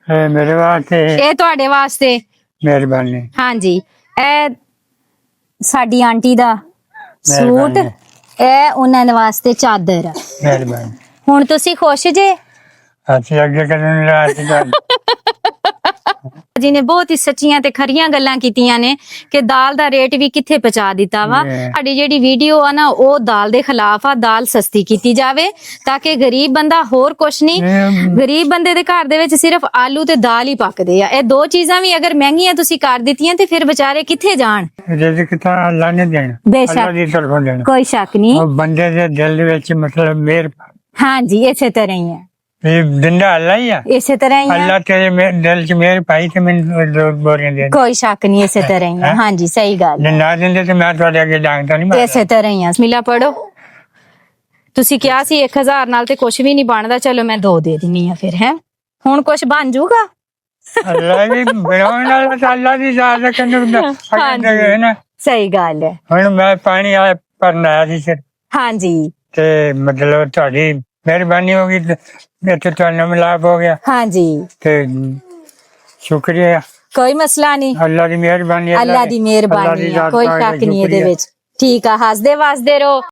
मेरे वास्ते ਇਹ ਤੁਹਾਡੇ ਵਾਸਤੇ मेहरबानी ਹਾਂਜੀ ਇਹ ਸਾਡੀ ਆਂਟੀ ਦਾ ਸੂਟ ਮਿਹਰਬਾਨੀ। ਇਹ ਉਹਨਾਂ ਦੇ ਵਾਸਤੇ ਚਾਦਰ ਆ। मेहरबानी ਹੁਣ ਤੁਸੀਂ ਖੁਸ਼ ਜੇ अच्छी आगे करने लगा ਜੀ ਨੇ ਬਹੁਤ ਹੀ ਸੱਚੀਆਂ ਤੇ ਖਰੀਆਂ ਗੱਲਾਂ ਕੀਤੀਆਂ ਨੇ ਕਿ ਦਾਲ ਦਾ ਰੇਟ ਵੀ ਕਿੱਥੇ ਪਹੁੰਚਾ ਦਿੱਤਾ ਵਾ। ਸਾਡੀ ਜਿਹੜੀ ਵੀਡੀਓ ਆ ਨਾ ਉਹ ਦਾਲ ਦੇ ਖਿਲਾਫ ਆ, ਦਾਲ ਸਸਤੀ ਕੀਤੀ ਜਾਵੇ ਤਾਂ ਕਿ ਗਰੀਬ ਬੰਦਾ ਹੋਰ ਕੁਛ ਨਹੀਂ, ਗਰੀਬ ਬੰਦੇ ਦੇ ਘਰ ਦੇ ਵਿੱਚ ਸਿਰਫ ਆਲੂ ਤੇ ਦਾਲ ਹੀ ਪੱਕਦੇ ਆ। ਇਹ ਦੋ ਚੀਜ਼ਾਂ ਵੀ ਅਗਰ ਮਹਿੰਗੀਆਂ ਤੁਸੀਂ ਕਰ ਦਿੱਤੀਆਂ ਤੇ ਫਿਰ ਵਿਚਾਰੇ ਕਿੱਥੇ ਜਾਣ। रिज़्क़ तो अल्लाह ने देना, बेशक। अल्लाह की तरफों देना। ਕੋਈ ਸ਼ੱਕ ਨਹੀਂ। और बंदे दे दिल ਵਿੱਚ मतलब मेहर ਹਾਂਜੀ ਇਸੇ ਤਰ੍ਹਾਂ ਹੀ ਹੈ, ये दिंदा अल्लाह ही है। ਇਸੇ ਤਰ੍ਹਾਂ ਹੀ ਹੈ। अल्लाह तेरे दिल च मेहर पाई ते मैंने दो बोरियां दे ਕੋਈ ਸ਼ੱਕ ਨਹੀਂ ਇਸੇ ਤਰ੍ਹਾਂ ਹੀ ਹੈ। ਹਾਂਜੀ ਸਹੀ ਗੱਲ ਜੇ ਨਾ ਦਿੰਦੇ ਤੇ ਮੈਂ ਤੁਹਾਡੇ ਅੱਗੇ ਡਾਂਗ ਤਾਂ ਨਹੀਂ ਮਾਰਦਾ। ਇਸੇ ਤਰ੍ਹਾਂ ਹੀ ਆ। ਬਿਸਮਿਲ੍ਲਾ ਪੜੋ। ਤੁਸੀਂ ਕਿਹਾ ਸੀ 1000 ਨਾਲ ਤੇ ਕੁਝ ਵੀ ਨਹੀਂ ਬਣਦਾ, ਚਲੋ ਮੈਂ 2 ਦੇ ਦਿੰਨੀ ਆ ਫਿਰ। ਹੈ ਹੁਣ ਕੁਝ ਬਣ ਜਾਊਗਾ। ਅੱਲਾਹ ਵੀ ਬਣਾਉਣ ਵਾਲਾ ਤਾਂ ਅੱਲਾਹ ਦੀ ਜ਼ਾਤ ਦਾ ਕੰਨ ਹੈ ਨਾ। ਸਹੀ ਗੱਲ ਹੈ। ਹੁਣ ਮੈਂ ਪਾਣੀ ਆ ਭਰਨ ਆਇਆ ਸੀ ਸਿਰ ਹਾਂਜੀ ਤੇ ਮਤਲਬ ਤੁਹਾਡੀ ਮਿਹਰਬਾਨੀ ਹੋ ਗਈ ਤੇ ਇੱਥੇ ਤੁਹਾਨੂੰ ਮਿਲਾਪ ਹੋ ਗਿਆ ਹਾਂਜੀ ਤੇ ਸ਼ੁਕਰੀਆ। ਕੋਈ ਮਸਲਾ ਨਹੀਂ, ਅੱਲਾਹ ਦੀ ਮਿਹਰਬਾਨੀ, ਅੱਲਾ ਦੀ ਮਿਹਰਬਾਨੀ ਆ, ਕੋਈ ਸ਼ੱਕ ਨਹੀਂ ਇਹਦੇ ਵਿੱਚ। ਠੀਕ ਆ, ਹੱਸਦੇ ਵਸਦੇ ਰਹੋ।